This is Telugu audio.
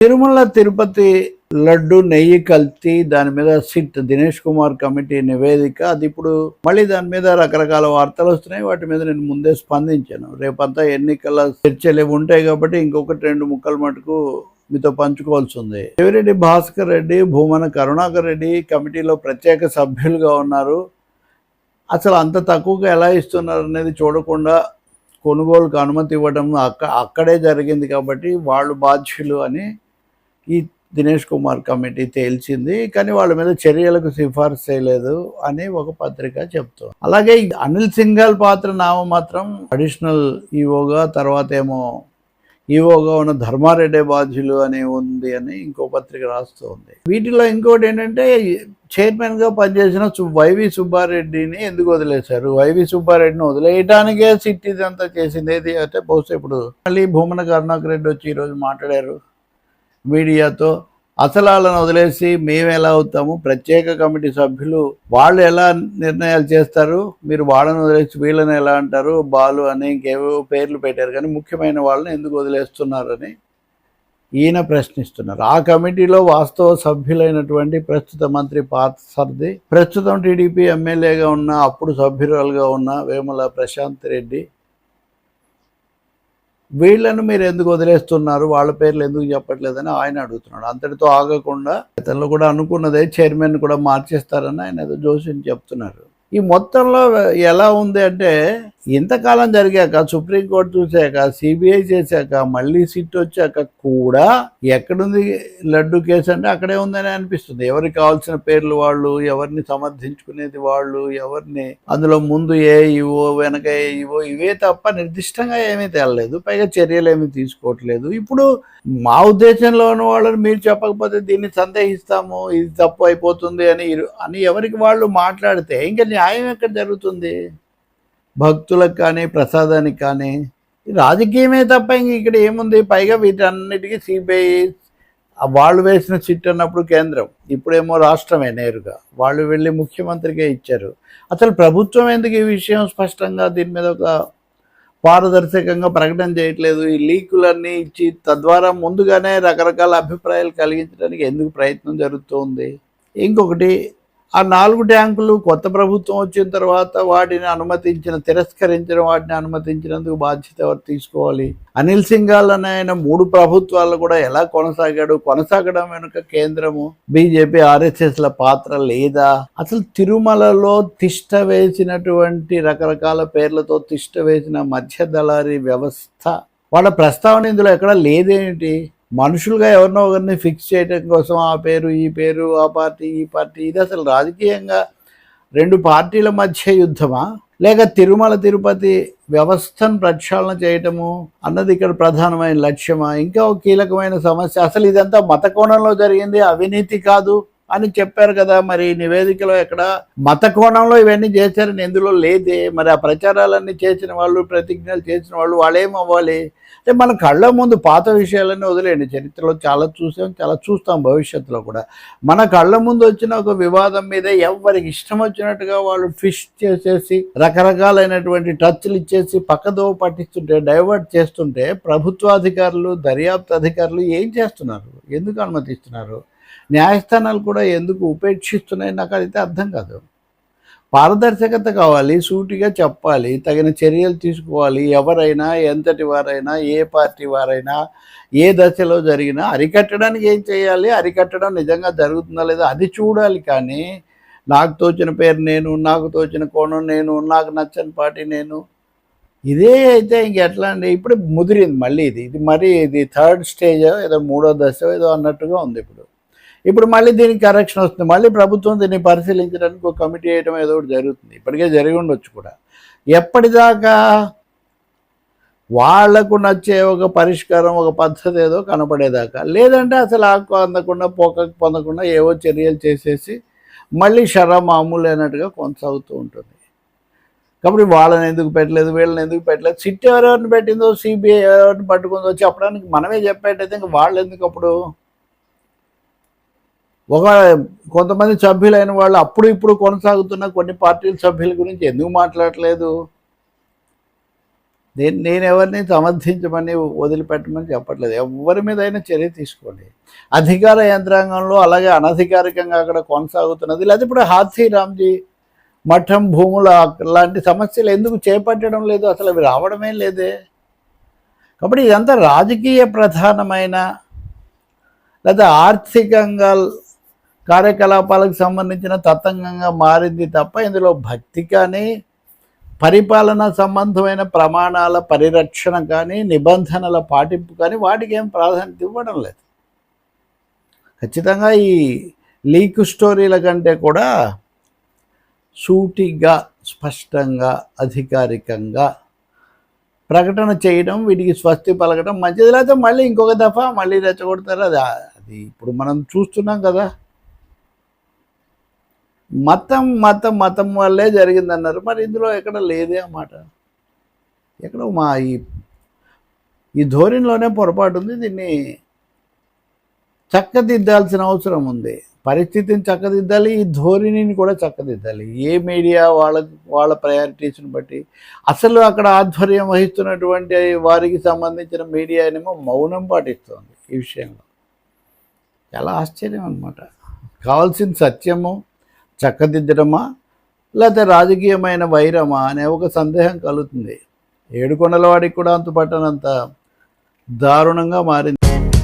తిరుమల తిరుపతి లడ్డు నెయ్యి కల్తీ దాని మీద సిట్ దినేష్ కుమార్ కమిటీ నివేదిక అది ఇప్పుడు మళ్ళీ దాని మీద రకరకాల వార్తలు వస్తున్నాయి. వాటి మీద నేను ముందే స్పందించాను. రేపంతా ఎన్నికల చర్చలు ఉంటాయి కాబట్టి ఇంకొకటి రెండు ముక్కలు మటుకు మీతో పంచుకోవాల్సి ఉంది. దేవిరెడ్డి భాస్కర్ రెడ్డి, భూమన కరుణాకర్ రెడ్డి కమిటీలో ప్రత్యేక సభ్యులుగా ఉన్నారు. అసలు అంత తక్కువగా ఎలా ఇస్తున్నారు అనేది చూడకుండా కొనుగోలుకు అనుమతి ఇవ్వడం అక్కడే జరిగింది కాబట్టి వాళ్ళు బాధ్యులు అని ఈ దినేష్ కుమార్ కమిటీ తేల్చింది. కానీ వాళ్ళ మీద చర్యలకు సిఫార్సు చేయలేదు అని ఒక పత్రిక చెప్తుంది. అలాగే అనిల్ సింఘాల్ పాత్ర నామమాత్రం అడిషనల్ ఈఓగా, తర్వాత ఏమో ఈఓగా ఉన్న ధర్మారెడ్డి బాధ్యులు అని ఉంది అని ఇంకో పత్రిక రాస్తుంది. వీటిలో ఇంకోటి ఏంటంటే చైర్మన్గా పనిచేసిన వైవి సుబ్బారెడ్డిని ఎందుకు వదిలేశారు? వైవి సుబ్బారెడ్డిని వదిలేయటానికే సిట్ ఇదంతా చేసింది. ఏది అంటే బహుశా ఇప్పుడు మళ్ళీ భూమన కరుణాకర్ రెడ్డి వచ్చి ఈరోజు మాట్లాడారు మీడియాతో. అసలు వాళ్ళని వదిలేసి మేము ఎలా అవుతాము, ప్రత్యేక కమిటీ సభ్యులు వాళ్ళు ఎలా నిర్ణయాలు చేస్తారు, మీరు వాళ్ళని వదిలేసి వీళ్ళని ఎలా అంటారు, బాలు అని ఇంకేవో పేర్లు పెట్టారు. కానీ ముఖ్యమైన వాళ్ళని ఎందుకు వదిలేస్తున్నారని ఈయన ప్రశ్నిస్తున్నారు. ఆ కమిటీలో వాస్తవ సభ్యులైనటువంటి ప్రస్తుత మంత్రి పార్థసారథి, ప్రస్తుతం టీడీపీ ఎమ్మెల్యేగా ఉన్న అప్పుడు సభ్యురాలుగా ఉన్న వేముల ప్రశాంత్ రెడ్డి, వీళ్ళను మీరు ఎందుకు వదిలేస్తున్నారు, వాళ్ళ పేర్లు ఎందుకు చెప్పట్లేదని ఆయన అడుగుతున్నాడు. అంతటితో ఆగకుండా గతంలో కూడా అనుకున్నదే చైర్మన్ కూడా మార్చేస్తారని ఆయన ఏదో జోషిని చెప్తున్నారు. ఈ మొత్తంలో ఎలా ఉంది అంటే ఇంతకాలం జరిగాక, సుప్రీంకోర్టు చూశాక, సిబిఐ చేశాక, మళ్ళీ సిట్ వచ్చాక కూడా ఎక్కడుంది లడ్డు కేసు అంటే అక్కడే ఉందని అనిపిస్తుంది. ఎవరికి కావాల్సిన పేర్లు వాళ్ళు, ఎవరిని సమర్థించుకునేది వాళ్ళు, ఎవరిని అందులో ముందు ఏ ఇవో వెనక ఏ ఇవో ఇవే తప్ప నిర్దిష్టంగా ఏమీ తేలలేదు. పైగా చర్యలు ఏమీ తీసుకోవట్లేదు. ఇప్పుడు మా ఉద్దేశంలో ఉన్న వాళ్ళని మీరు చెప్పకపోతే దీన్ని సందేహిస్తాము, ఇది తప్పు అయిపోతుంది అని ఎవరికి వాళ్ళు మాట్లాడితే ఇంకా న్యాయం ఎక్కడ జరుగుతుంది? భక్తులకు కానీ ప్రసాదానికి కానీ రాజకీయమే తప్ప ఇంక ఇక్కడ ఏముంది? పైగా వీటన్నిటికీ సిబిఐ వాళ్ళు వేసిన సిట్ అన్నప్పుడు కేంద్రం, ఇప్పుడేమో రాష్ట్రమే నేరుగా వాళ్ళు వెళ్ళి ముఖ్యమంత్రికే ఇచ్చారు. అసలు ప్రభుత్వం ఎందుకు ఈ విషయం స్పష్టంగా దీని మీద ఒక పారదర్శకంగా ప్రకటన చేయట్లేదు? ఈ లీకులన్నీ ఇచ్చి తద్వారా ముందుగానే రకరకాల అభిప్రాయాలు కలిగించడానికి ఎందుకు ప్రయత్నం జరుగుతుంది? ఇంకొకటి, ఆ 4 ట్యాంకులు కొత్త ప్రభుత్వం వచ్చిన తర్వాత వాటిని తిరస్కరించిన వాటిని అనుమతించినందుకు బాధ్యత ఎవరు తీసుకోవాలి? అనిల్ సింఘాల్ అనే ఆయన 3 ప్రభుత్వాలు కూడా ఎలా కొనసాగాడు? కొనసాగడం వెనుక కేంద్రము, బీజేపీ, ఆర్ఎస్ఎస్ల పాత్ర లేదా? అసలు తిరుమలలో తిష్ట వేసినటువంటి రకరకాల పేర్లతో తిష్ట వేసిన మధ్య దళారీ వ్యవస్థ, వాళ్ళ ప్రస్తావన ఇందులో ఎక్కడ లేదేమిటి? మనుషులుగా ఎవరినో ఒకరిని ఫిక్స్ చేయడం కోసం ఆ పేరు, ఈ పేరు, ఆ పార్టీ, ఈ పార్టీ, ఇది అసలు రాజకీయంగా 2 పార్టీల మధ్య యుద్ధమా, లేక తిరుమల తిరుపతి వ్యవస్థను ప్రక్షాళన చేయటము అన్నది ఇక్కడ ప్రధానమైన లక్ష్యమా? ఇంకా ఒక కీలకమైన సమస్య, అసలు ఇదంతా మత కోణంలో జరిగింది, అవినీతి కాదు అని చెప్పారు కదా. మరి నివేదికలో ఎక్కడ మత కోణంలో ఇవన్నీ చేశారని ఎందులో లేదే? మరి ఆ ప్రచారాలన్నీ చేసిన వాళ్ళు, ప్రతిజ్ఞలు చేసిన వాళ్ళేమవ్వాలి? అంటే మన కళ్ళ ముందు పాత విషయాలన్నీ వదిలేండి, చరిత్రలో చాలా చూసాం, చాలా చూస్తాం భవిష్యత్తులో కూడా. మన కళ్ళ ముందు వచ్చిన ఒక వివాదం మీద ఎవరికి ఇష్టం వచ్చినట్టుగా వాళ్ళు ట్విస్ట్ చేసేసి రకరకాలైనటువంటి టచ్లు ఇచ్చేసి పక్కదో పట్టిస్తుంటే, డైవర్ట్ చేస్తుంటే ప్రభుత్వాధికారులు, దర్యాప్తు అధికారులు ఏం చేస్తున్నారు? ఎందుకు అనుమతిస్తున్నారు? న్యాయస్థానాలు కూడా ఎందుకు ఉపేక్షిస్తున్నాయి? నాకు అయితే అర్థం కాదు. పారదర్శకత కావాలి, సూటిగా చెప్పాలి, తగిన చర్యలు తీసుకోవాలి. ఎవరైనా, ఎంతటి వారైనా, ఏ పార్టీ వారైనా, ఏ దశలో జరిగినా అరికట్టడానికి ఏం చేయాలి, అరికట్టడం నిజంగా జరుగుతుందా లేదా అది చూడాలి. కానీ నాకు తోచిన పేరు నేను, నాకు తోచిన కోణం నేను, నాకు నచ్చని పార్టీ నేను, ఇదే అయితే ఇంకెట్లా అండి? ఇప్పుడు ముదిరింది మళ్ళీ ఇది 3rd స్టేజ్ ఏదో 3వ దశ ఏదో అన్నట్టుగా ఉంది. ఇప్పుడు మళ్ళీ దీనికి కరెక్షన్ వస్తుంది. మళ్ళీ ప్రభుత్వం దీన్ని పరిశీలించడానికి ఒక కమిటీ వేయడం ఏదో ఒకటి జరుగుతుంది. ఇప్పటికే జరిగి ఉండొచ్చు కూడా. ఎప్పటిదాకా వాళ్లకు నచ్చే ఒక పరిష్కారం, ఒక పద్ధతి ఏదో కనపడేదాకా, లేదంటే అసలు ఆకు అందకుండా పోకకు పొందకుండా ఏవో చర్యలు చేసేసి మళ్ళీ మామూలు అయినట్టుగా కొనసాగుతూ ఉంటుంది. కాబట్టి వాళ్ళని ఎందుకు పెట్టలేదు, వీళ్ళని ఎందుకు పెట్టలేదు, సిట్ ఎవరెవరిని పెట్టిందో, సిబిఐ ఎవరిని పట్టుకుందో చెప్పడానికి మనమే చెప్పేటైతే ఇంక వాళ్ళు ఎందుకు? అప్పుడు కొంతమంది సభ్యులైన వాళ్ళు అప్పుడు ఇప్పుడు కొనసాగుతున్న కొన్ని పార్టీల సభ్యుల గురించి ఎందుకు మాట్లాడలేదు? నేను ఎవరిని సమర్థించమని వదిలిపెట్టమని చెప్పట్లేదు. ఎవరి మీద అయినా చర్య తీసుకోండి. అధికార యంత్రాంగంలో అలాగే అనధికారికంగా అక్కడ కొనసాగుతున్నది. లేదా ఇప్పుడు హాథీ రామ్జీ మఠం భూముల లాంటి సమస్యలు ఎందుకు చేపట్టడం లేదు? అసలు అవి రావడమే లేదే. కాబట్టి ఇదంతా రాజకీయ ప్రధానమైన లేదా ఆర్థికంగా కార్యకలాపాలకు సంబంధించిన తతంగంగా మారింది తప్ప ఇందులో భక్తి కానీ, పరిపాలన సంబంధమైన ప్రమాణాల పరిరక్షణ కానీ, నిబంధనల పాటింపు కానీ వాటికి ఏం ప్రాధాన్యత ఇవ్వడం లేదు. ఖచ్చితంగా ఈ లీక్ స్టోరీల కంటే కూడా సూటిగా, స్పష్టంగా, అధికారికంగా ప్రకటన చేయడం, వీటికి స్వస్తి పలకడం మంచిది. లేకపోతే మళ్ళీ ఇంకొక దఫా మళ్ళీ రెచ్చగొడతారు. అది ఇప్పుడు మనం చూస్తున్నాం కదా. మతం వల్లే జరిగిందన్నారు. మరి ఇందులో ఎక్కడ లేదే అన్నమాట. ఎక్కడో మా ఈ ధోరణిలోనే పొరపాటు ఉంది. దీన్ని చక్కదిద్దాల్సిన అవసరం ఉంది. పరిస్థితిని చక్కదిద్దాలి, ఈ ధోరణిని కూడా చక్కదిద్దాలి. ఏ మీడియా వాళ్ళ ప్రయారిటీస్ని బట్టి. అసలు అక్కడ ఆధ్వర్యం వహిస్తున్నటువంటి వారికి సంబంధించిన మీడియా ఏమో మౌనం పాటిస్తుంది ఈ విషయంలో. చాలా ఆశ్చర్యం అన్నమాట. కావాల్సిన సత్యము చక్కదిద్దడమా లేకపోతే రాజకీయమైన వైరమా అనే ఒక సందేహం కలుగుతుంది. ఏడుకొండల వాడికి కూడా అంతుపట్టనంత దారుణంగా మారింది.